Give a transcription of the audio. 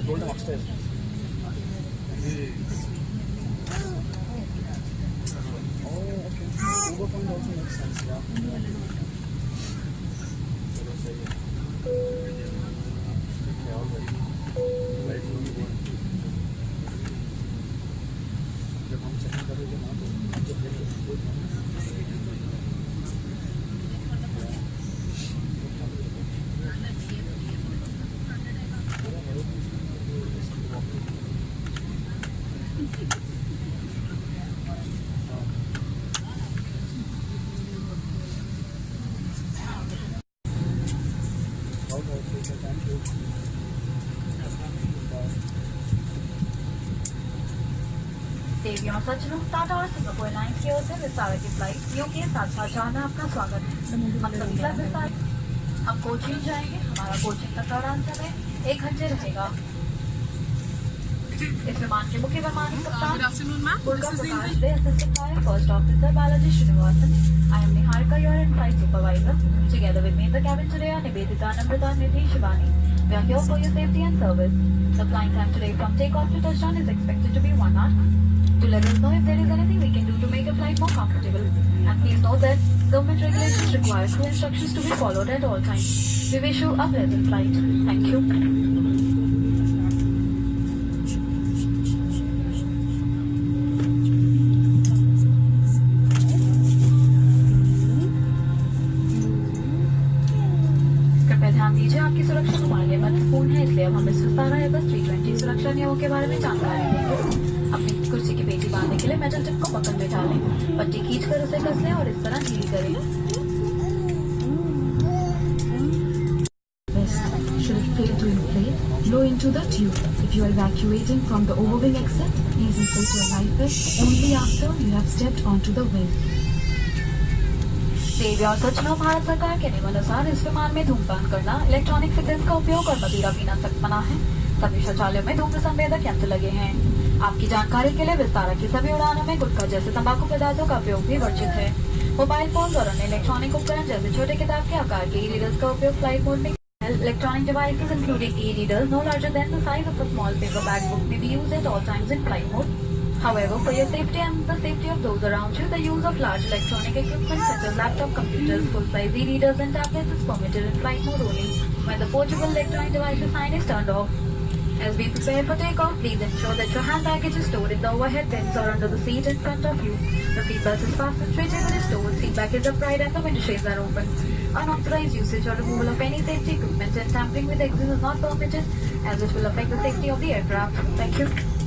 told him upstairs. Oh, okay. Uber point also makes sense, yeah. जब हम check करेंगे ना तो देवियों सज्जनों टाटा और सिंगापुर एयरलाइंस की ओर से विस्तारा की फ्लाइट यूके साथ साथ जाना आपका स्वागत है। मतलब क्लब विस्तार हम कोचिंग जाएंगे। हमारा कोचिंग का दौरान समय 1 घंटे रहेगा। इस विमान के मुख्य विमानी कप्तान first officer Balaji Srinivasan. I am Niharika, your in-flight supervisor. Together with me in the cabin today are Nivedita, Namrata, Nidhi, Shivani. We are here for your safety and service. The flying time today from takeoff to touchdown is expected to be 1 hour. To let us know if there is anything we can do to make your flight more comfortable. And please note that government regulations require clear instructions to be followed at all times. We wish you a pleasant flight. Thank you. कृपया ध्यान दीजिए, आपकी सुरक्षा हमारे लिए महत्वपूर्ण है, इसलिए अब हम इस विस्तारा एयरबस 320 सुरक्षा नियमों के बारे में जानकारी देंगे। अपनी कुर्सी की पेटी बांधने के लिए मेटल टिप को पकड़ में डालें, पट्टी खींचकर उसे कस लें और इस तरह ढीली करें। Should it fail to inflate, blow into the tube. If you are evacuating from the overwing exit, please inflate your life vest only after you have stepped onto the wing. देवियों और सज्जनों, भारत सरकार के नियमानुसार इस विमान में धूमपान करना, इलेक्ट्रॉनिक सिगरेट का उपयोग और मदिरा पीना सख्त मना है। सभी शौचालयों में धूम्र संवेदक यंत्र लगे हैं। आपकी जानकारी के लिए विस्तारा की सभी उड़ानों में गुटखा जैसे तंबाकू पदार्थों का उपयोग भी वर्जित है। मोबाइल फोन और अन्य इलेक्ट्रॉनिक उपकरण जैसे छोटे किताब के आकार के ई-रीडर्स का उपयोग फ्लाइट मोड में electronic devices including e-readers no larger than the size of a small paperback book may be used at all times in flight mode. However, for your safety and the safety of those around you, the use of large electronic equipment such as laptop computers, full-size e-readers and tablets is permitted in flight mode only when the portable electronic devices sign is turned off. As we prepare for takeoff, please ensure that your hand baggage is stored in the overhead bins or under the seat in front of you. The seatbelt is fastened straight into the stowed, seat back is upright and the window shades are open. Unauthorized usage or removal of any safety equipment and tampering with exits is not permitted as it will affect the safety of the aircraft. Thank you.